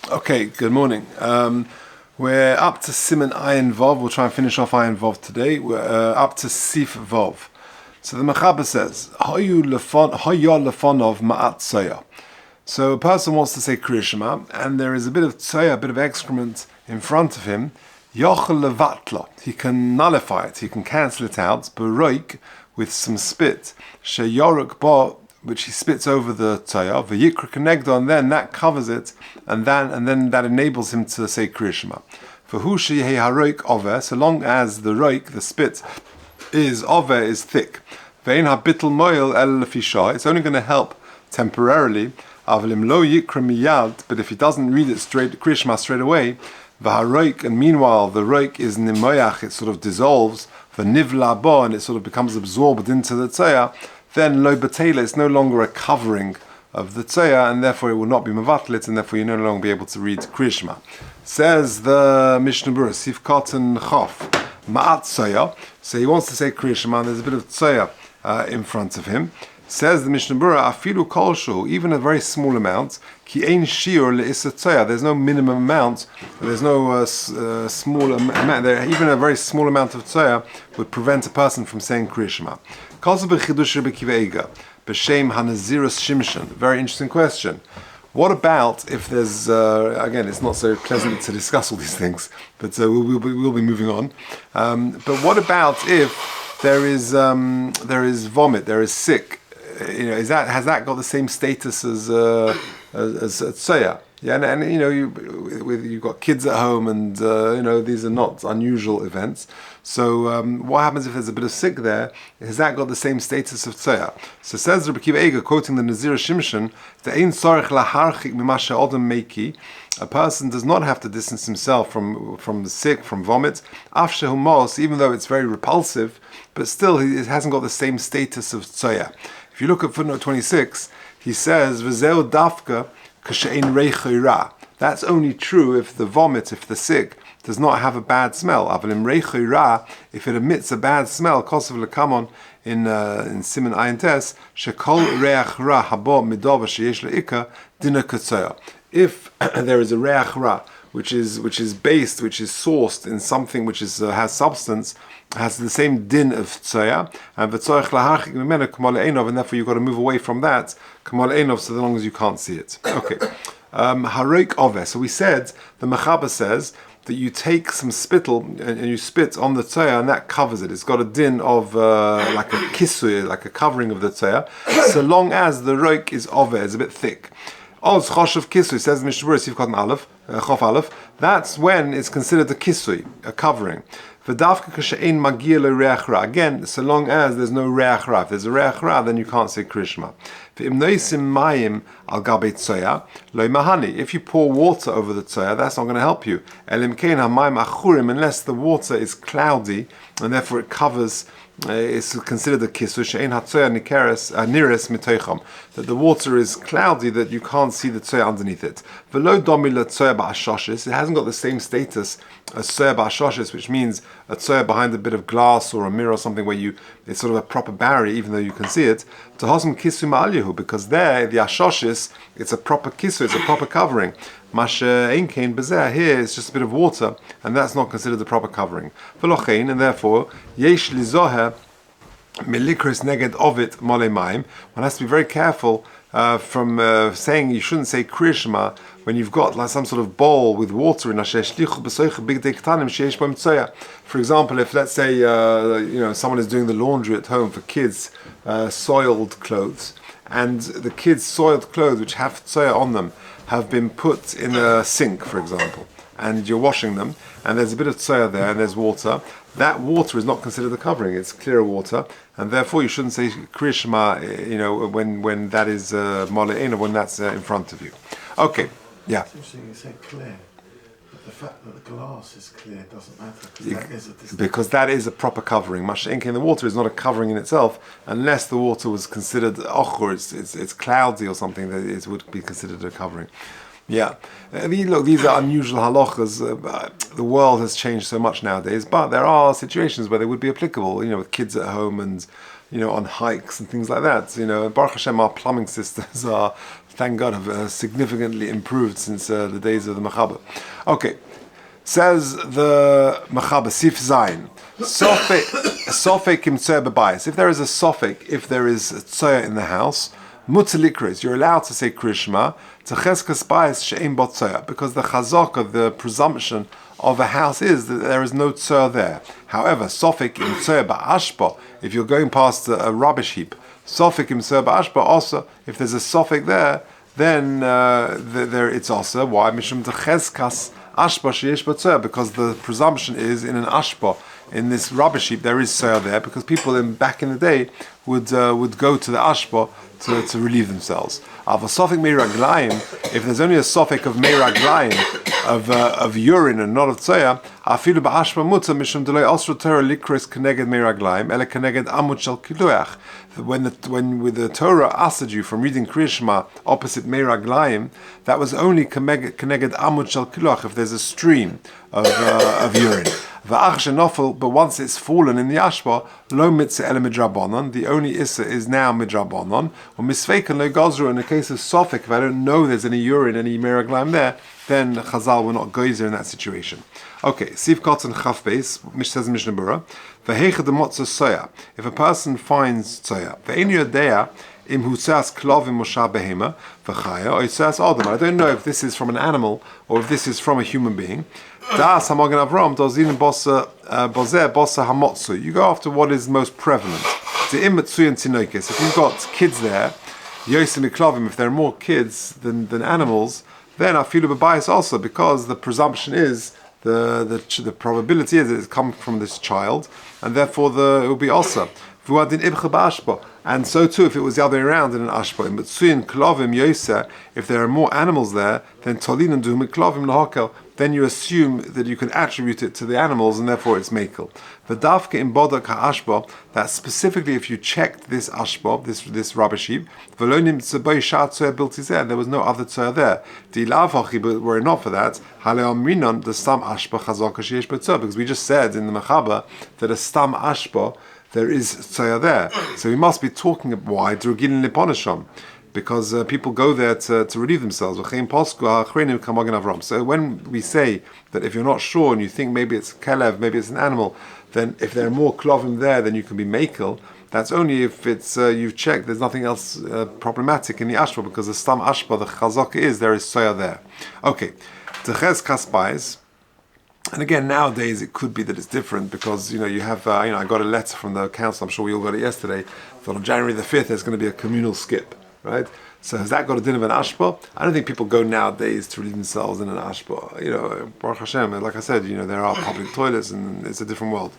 Okay, good morning. We're up to Siman Ayin Vov. We'll try and finish off Ayin Vov today. We're up to Sif Vov. So the Mechaber says, Hoya lefonov ma'at tzoya. So a person wants to say Krias Shema, and there is a bit of tzoya, a bit of excrement in front of him. Yochel levatla. He can nullify it. He can cancel it out. B'roik, with some spit. Sheyoruk bo, which he spits over the tzoya, v'yikra kenegdo, and then that covers it, and then that enables him to say Krias Shema. For hu sheyeh haroik over, so long as the roik, the spit, is over, is thick. Ve'in habitl moil el lefisha, it's only going to help temporarily. Avalim lo yikra miyad, but if he doesn't read it straight, Krias Shema straight away, v'haroik, and meanwhile the roik is nimoyach, it sort of dissolves, v'nivla bo, and it sort of becomes absorbed into the tzoya, then lo betela, it's no longer a covering of the tzoya, and therefore it will not be mevatlit, and therefore you no longer be able to read Krias Shema. Says the Mishnah Berurah, Sif Katan Chof, Ma'at tzoya. So he wants to say Krias Shema, and there's a bit of tzoya in front of him. Says the Mishnah Berurah, Afilu kolshu, even a very small amount, ki ein shiur le'isa tzoya. There's no minimum amount, there's no small amount. Even a very small amount of tzoya would prevent a person from saying Krias Shema. Very interesting question. What about if there's, again, it's not so pleasant to discuss all these things, but we'll be moving on. But what about if there is vomit, there is sick? Has that got the same status as tzoya? Yeah, and you've got kids at home, and these are not unusual events. So what happens if there's a bit of sick there? Has that got the same status of tzoya? So says Rabbi Kiva, quoting the Nazir Shimshon, a person does not have to distance himself from the sick, from vomit, even though it's very repulsive, but still it hasn't got the same status of tzoya. If you look at footnote 26, he says, V'zeu dafka k'she'ein reicha ra. That's only true if the vomit, if the sick, does not have a bad smell. Avalim reicha ra, if it emits a bad smell, kosav lekamon in Siman Ayin Tes, shekol reach ra habo midova sheyesh leika dina k'tzoya. If there is a reach ra, which is based, which is sourced in something which is has substance, has the same din of tzoya, and v'tzoich laharchik mimenu k'mal einov, and therefore you've got to move away from that k'mal einov, so long as you can't see it. Okay, haroik oveh. So we said the Mechaber says that you take some spittle and you spit on the tzoya, and that covers it. It's got a din of like a kisui, like a covering of the tzoya, so long as the roik is oveh, is a bit thick. Oz choshev kisui, says the Mishnah Berurah, Sif Katan Aleph, Chof Aleph. That's when it's considered a kisui, a covering. V'davka k'she'ein magia le'reach ra. Again, so long as there's no reach ra. If there's a reach ra, then you can't say Krias Shema. V'im noisim mayim al gabei tzoya lo mahani. If you pour water over the tzoya, that's not going to help you. Elim kein hamayim achurim, unless the water is cloudy and therefore it covers. It's considered a kisu she'ein hatzoya niris mitoicham, that the water is cloudy, that you can't see the tzoya underneath it. V'lo domi letzoya ba'ashoshis, it hasn't got the same status as tzoya ba'ashoshis, which means a tzoya behind a bit of glass or a mirror or something where it's sort of a proper barrier even though you can see it. Tahosm kisu ma'alyahu, because there the ashoshis, it's a proper kisu, it's a proper covering. Masha einkein bezeh, here it's just a bit of water, and that's not considered the proper covering. V'lochein, and therefore yesh lizoher milikris neged ovit mole maim. One has to be very careful from saying you shouldn't say Krias Shema when you've got like some sort of bowl with water in. For example, if let's say someone is doing the laundry at home for kids' soiled clothes, and the kids' soiled clothes which have tzoya on them have been put in a sink, for example, and you're washing them, and there's a bit of tzoya there, and there's water. That water is not considered a covering; it's clear water, and therefore you shouldn't say Krias Shema, when that is mole'ena, when that's in front of you. Okay, yeah. It's interesting you say clear, but the fact that the glass is clear doesn't matter because that is a proper covering. Mashenke, the water is not a covering in itself, unless the water was considered ochor, it's cloudy or something, that it would be considered a covering. Yeah, these are unusual halachas. The world has changed so much nowadays, but there are situations where they would be applicable. With kids at home and on hikes and things like that. Baruch Hashem, our plumbing systems are thank God, have significantly improved since the days of the Mechaber. Okay, says the Mechaber, Sif Zayin. Sofek im tzoya b'bayis. If there is a sofek, if there is a tzoya in the house, mutzah likris, you're allowed to say Krishma, tzecheskas bayis she'im bot tzoya, because the chazaka, the presumption of a house is that there is no tzoya there. However, sofek im tzoya ba'ashba, if you're going past a rubbish heap, sofek im tzoya ba'ashba also, if there's a sofek there, then there it's also, why? Mishum tzecheskas ashba sheyesh bot tzoya, because the presumption is in an ashba, in this rubbish heap, there is tzoya there, because people back in the day would go to the ashba to relieve themselves. If there's only a sofek of meiraglayim, of urine and not of tzoya, afilu ba'ashba muta mishum delay osro Torah likris keneged meiraglayim ele keneged amud shel kiluach. When with the Torah asked you from reading Krias Shema opposite meiraglayim, that was only keneged amud shel kiluach, if there's a stream of urine. But once it's fallen in the ashba, lo mitzvah ele midrabanon, the only issa is now midrabanon. Or misveikan lo gazru, in the case of sofek, if I don't know there's any urine, any meraglaim there, then Chazal will not gozer in that situation. Okay, Siv Kotzen Chaf Beis, which says in Mishnah Berurah, v'heicha de motzah soya, if a person finds soya, ve'enu yodea im husas klovim mosha behema v'chaya or husas adam. I don't know if this is from an animal or if this is from a human being. Das hamogen avram dozin bosa bozer bosa hamotzu. You go after what is most prevalent. The imatzuyan tinoikis. If you've got kids there, yosim miklovim. If there are more kids than animals, then I feel a bias also, because the presumption is the probability is that it's come from this child, and therefore it will be also. And so too, if it was the other way around in an ashba, if there are more animals there, then tolin and duhum klovim lahakel, then you assume that you can attribute it to the animals, and therefore it's mekel. V'dafke in bodak ha'ashba, that specifically if you checked this ashba, this rubbish heap, v'lonim tzebay shah tzoya biltizeh, there was no other tzoya there. Di'lav but were it not for that, haleom minon the stam ashba chazaka sheyesh b'tzoya, because we just said in the Mechaber that a stam ashba, there is tzoya there. So we must be talking about why drugin liponasham, because people go there to relieve themselves. So when we say that if you're not sure and you think maybe it's kelev, maybe it's an animal, then if there are more klovim there, then you can be mekel. That's only if it's you've checked there's nothing else problematic in the ashba, because the stam ashba, the chazaka is there is tzoya there. Okay, teches kasbais. And again, nowadays it could be that it's different, because you have I got a letter from the council. I'm sure we all got it yesterday. That on January the 5th there's going to be a communal skip, right? So has that got a din of an ashba? I don't think people go nowadays to relieve themselves in an ashba. Baruch Hashem, like I said, there are public toilets and it's a different world.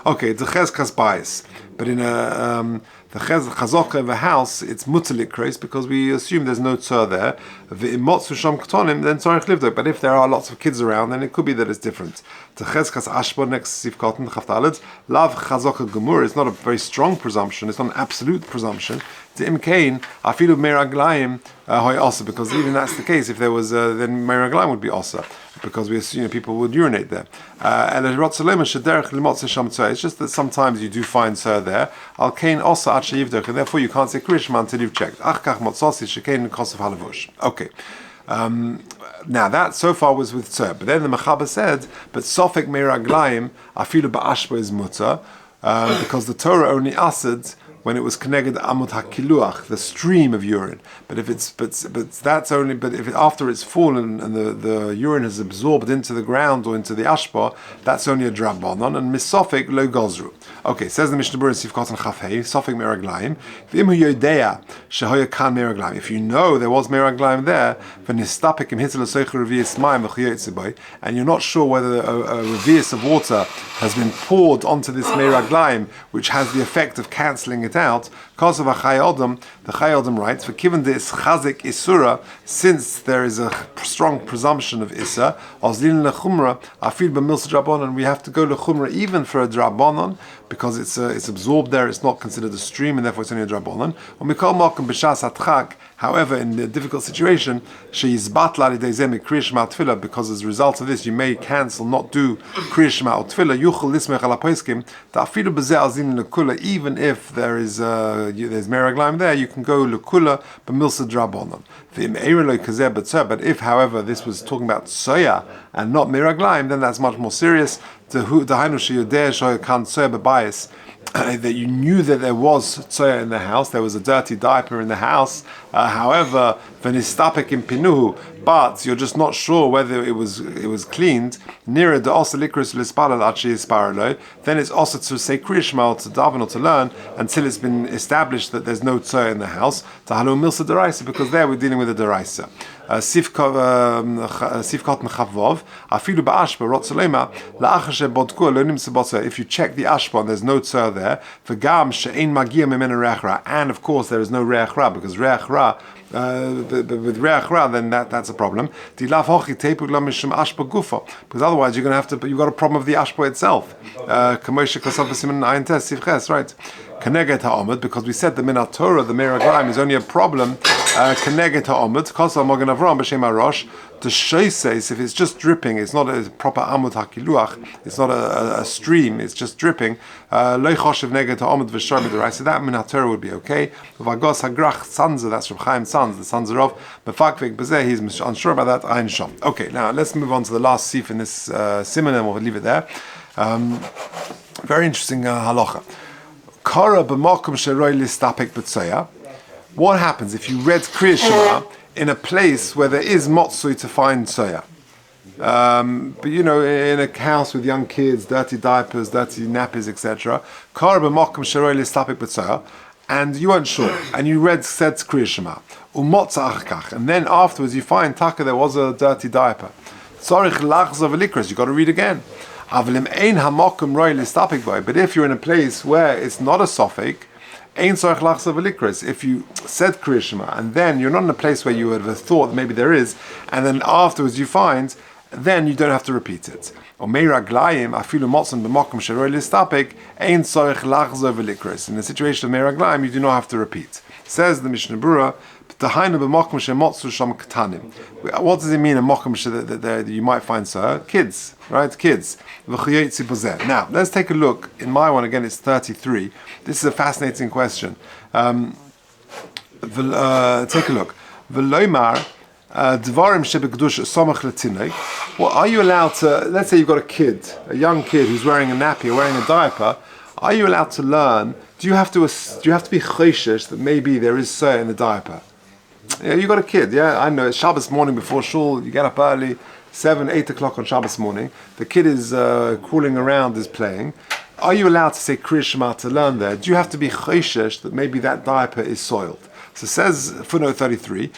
Okay, the ches kasbais, but in the chazaka of a house, it's mutalik kreis, because we assume there's no tzur there. The imotzu sham ktonim, then tzarich livdok. But if there are lots of kids around, then it could be that it's different. The ches kas ashba next sif cotton chaftalid lav chazaka gemur. It's not a very strong presumption. It's not an absolute presumption. The imkain afilu meraglayim hoy also, because even that's the case. If there was then meraglayim would be also, because we assume people would urinate there. It's just that sometimes you do find tzur there. Al kain also at sheyivdok, and therefore you can't say krishma until you've checked. Okay. Now that so far was with tzur, but then the Mechaber said, but sofek meraglayim afilu ba'ashba is mutter, because the Torah only asked when it was connected amud hakiluach, the stream of urine. But if after it's fallen and the urine has absorbed into the ground or into the ashba, that's only a drabanon, and misofik lo gozru. Okay, says the Mishnah Berurah in Sif Kotan Chafhei, sofik meraglayim, v'imhu yodea shehoya kan meraglayim. If you know there was meraglayim there, v'nistapik im hitzel soicher revius mayim v'chiyotziboy, and you're not sure whether a revius of water has been poured onto this meraglayim, which has the effect of cancelling it out, because of a Chayodam, the Chayodam writes, for given this chazik isura, since there is a strong presumption of issa, ozlin lechumra, afil b'milsa drabonon, we have to go lechumra even for a drabonon, because it's absorbed there, it's not considered a stream, and therefore it's only a drabonon. Or mikol malkum b'shas atchak, However, in the difficult situation, because as a result of this, you may cancel, not do Krias Shema or Tefillah. Even if there's meraglaim there, you can go lekula b'milsa drabonon. But if, however, this was talking about soya and not meraglaim, then that's much more serious. That you knew that there was tzoya in the house, there was a dirty diaper in the house. However, v'nistapek in pinuhu, but you're just not sure whether it was cleaned. Nearer the also likris lispalal achi isparalo. Then it's also to say Krias Shema, to daven or to learn until it's been established that there's no tzoya in the house. Tahalu milsa deraisa, because there we're dealing with a deraisa. Sifkot mechavov afilu ba'ashba rotzolema la'achar shebodku lo nimsa botzer. If you check the ashba and there's no tzor there, v'gam she'ein magia mimena reach ra, and of course there is no reach ra, because reach ra with reach ra, then that's a problem. Because otherwise you're going to have to. You've got a problem of the ashba itself. Right? Keneget ha'omad, because we said the minat Torah, the meraglaim, is only a problem. Keneget ha'omad, kosal mogen avram b'shem harosh. The says if it's just dripping, it's not a proper amud hakiluach, it's not a stream, it's just dripping. Lo choshev neget ha'omad v'shor mid'oraisa. So that minat Torah would be okay. V'vagos hagrach sanza, that's from Chaim sons, the sons of Mefakvik b'zeh, he's unsure about that. Ein shom. Okay, now let's move on to the last sif in this simon, and we'll leave it there. Very interesting halacha. What happens if you read Krias Shema in a place where there is motsui to find soya? But in a house with young kids, dirty diapers, dirty nappies, etc. And you weren't sure, and you said Krias Shema, and then afterwards you find taka there was a dirty diaper. You got to read again. But if you're in a place where it's not a sofek, if you said Krias Shema and then you're not in a place where you would have thought maybe there is, and then afterwards you find, then you don't have to repeat it. In the situation of meraglaim, you do not have to repeat. Says the Mishnah Berurah, what does it mean a mokum that you might find kids, right? Kids. Now let's take a look. In my one again, it's 33. This is a fascinating question. Take a look. Well, are you allowed to? Let's say you've got a young kid who's wearing a nappy or wearing a diaper. Are you allowed to learn? Do you have to be choishish that maybe there is soya in the diaper? Yeah, you got a kid. Yeah, I know. It's Shabbos morning before shul. You get up early, 7, 8 o'clock on Shabbos morning. The kid is crawling around, is playing. Are you allowed to say Krias Shema to learn there? Do you have to be choishish that maybe that diaper is soiled? So it says footnote 33. If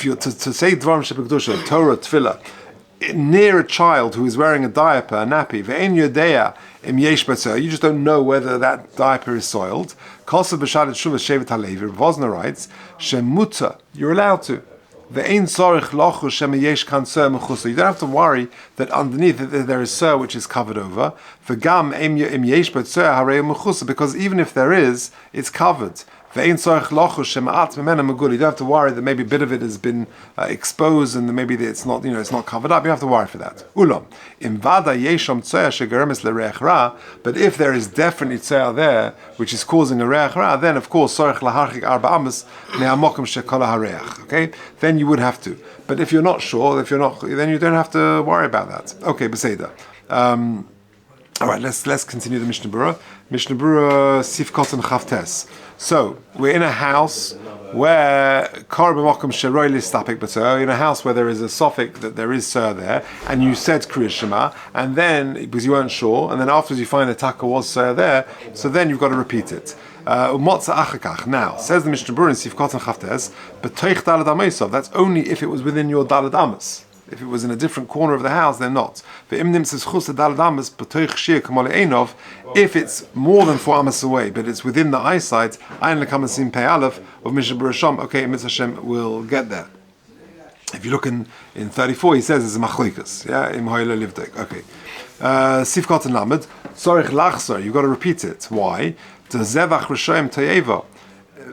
you're to say dvarim shebekdusha, Torah, Tefillah, near a child who is wearing a diaper, a nappy, you just don't know whether that diaper is soiled. Vosner writes, you're allowed to. You don't have to worry that underneath there is sir which is covered over. Because even if there is, it's covered. You don't have to worry that maybe a bit of it has been exposed and maybe it's not, it's not covered up. You don't have to worry for that. But if there is definitely tzoya there which is causing a reach ra, then of course okay, then you would have to. But if you're not sure, then you don't have to worry about that. Okay, beseda. All right, let's continue the Mishnah Berurah. Mishnah Berurah Sifkot and Chavtes. So we're in a house where in a house where there is a suffix that there is sir there, and you said Krias Shema, and then because you weren't sure, and then afterwards you find the taka was sir there, so then you've got to repeat it. Now says the Mishnah Berurah in Sifkot and Chavtes, that's only if it was within your daled amos. If it was in a different corner of the house, then not. If it's more than 4 amas away, but it's within the eyesight, okay, Mitzvah Hashem will get there. If you look in 34, he says it's a machlikas. Yeah, okay. Sifkot and Lamed, Sorich Lachzer, you've got to repeat it. Why? The zevach rishayim toyeva,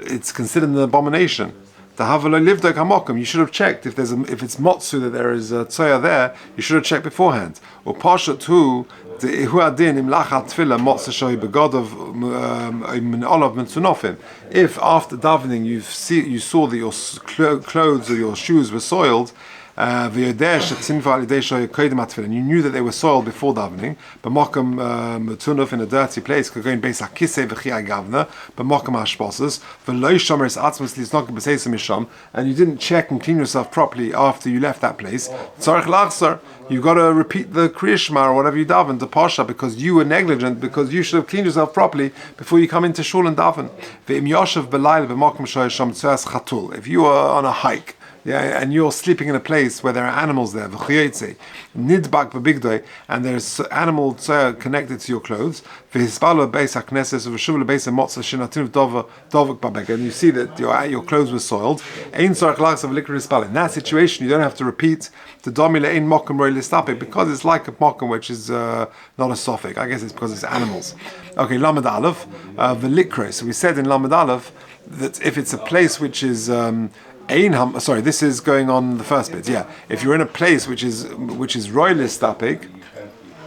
it's considered an abomination. The haveloi livdok hamokum, you should have checked if it's motzu that there is a tzoya there. You should have checked beforehand. Or pashat hu the ihuadin im lachat tefillah motzu shoy begodov olav mitzunofim. If after davening you saw that your clothes or your shoes were soiled, and you knew that they were soiled before davening, but mokum mutunov in a dirty place could go in base akise v'chiyah gavna, but mokum hashposes v'lo shomer es atzmus lisnok b'seisem misham, and you didn't check and clean yourself properly after you left that place. Tzarich lachzor, you got to repeat the Krias Shema or whatever you daven, the pasha, because you were negligent, because you should have cleaned yourself properly before you come into shul and daven. Ve'im yoshev b'layla b'mokum shoy sham tzuas chatul. If you are on a hike, yeah, and you're sleeping in a place where there are animals there, nidbak b'bigdoi, and there's animal connected to your clothes, and you see that your clothes were soiled. In that situation, you don't have to repeat the domile ein mokum roi listapik, because it's like a mokum which is not a suffix. I guess it's because it's animals. Okay, lamed aleph, velikre. So we said in lamed aleph that if it's a place which is sorry, this is going on the first bit. Yeah, if you're in a place which is roilis tapik,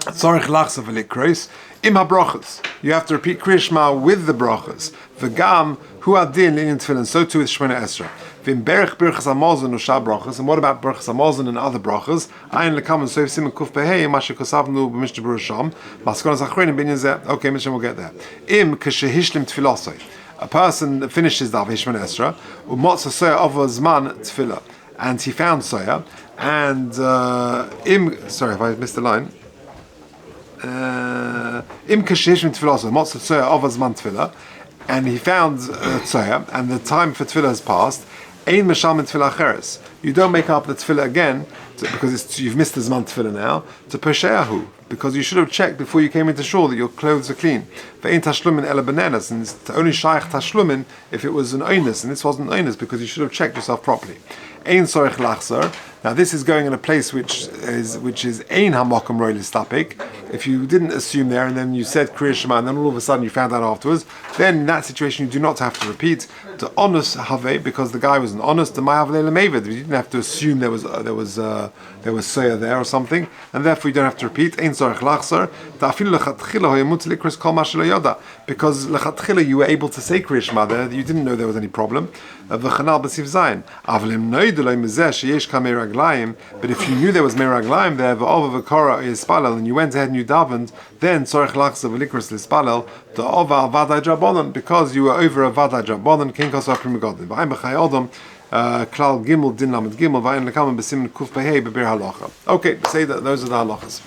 tzorich lachsa v'likros im habrachas, you have to repeat Krias Shema with the brachas. V'gam hu adin in tefillin, so too with Shemona Esrei. V'im berich birchas hamazon usha brachas, and what about birchas hamazon and other brachas? Ayin lekam and soif simen kuf behei mashe kosavnu b'mishna b'rosham maskonas achronim binyan zeh. Okay, Mishnah will get there. Im k'shehishlim tefilosoi. A person finishes Dav Shemona Esrei, u'motza soya over zman tefillah, and he found soya, and sorry if I missed the line. Im kashishim tefillah, motza soya over zman tefillah, and he found soya, and the time for tefillah has passed. Ein mesham tefillah acheres. You don't make up the tefillah again because you've missed the zman tefillah now to pesheahu, because you should have checked before you came into shul that your clothes are clean. Ve'ein tashlumin ela bananas, and it's only shaykh tashlumin if it was an onus, and this wasn't an onus because you should have checked yourself properly. Ein sorich lachzor. Now this is going in a place which is ein hamokum roi listapik. If you didn't assume there and then you said Krias Shema and then all of a sudden you found out afterwards, then in that situation you do not have to repeat the honest have, because the guy was an honest. The ma'avle lemevid. You didn't have to assume there was soya there or something, and therefore you don't have to repeat. Ein sorich lachzor. Ta'afilu lechatchila hoyamut likros kol ma shelo yoda, because lechatchila you were able to say Krias Shema there. You didn't know there was any problem. V'chanal b'siv zayin. Avlim noidulay mezeh sheyesh kamei raglayim. But if you knew there was meraglayim there, v'ova v'kora yispalel, and you went ahead and you davened, then tzorich lachza v'likros lispalel the ova avadai drabonon, because you were over a vadai drabonon kinkos aprimagodin. V'ayim b'chay odom klal gimel din lamed gimel v'ayim lekamen b'simin kuf behei b'bir halacha. Okay, say that those are the halachas.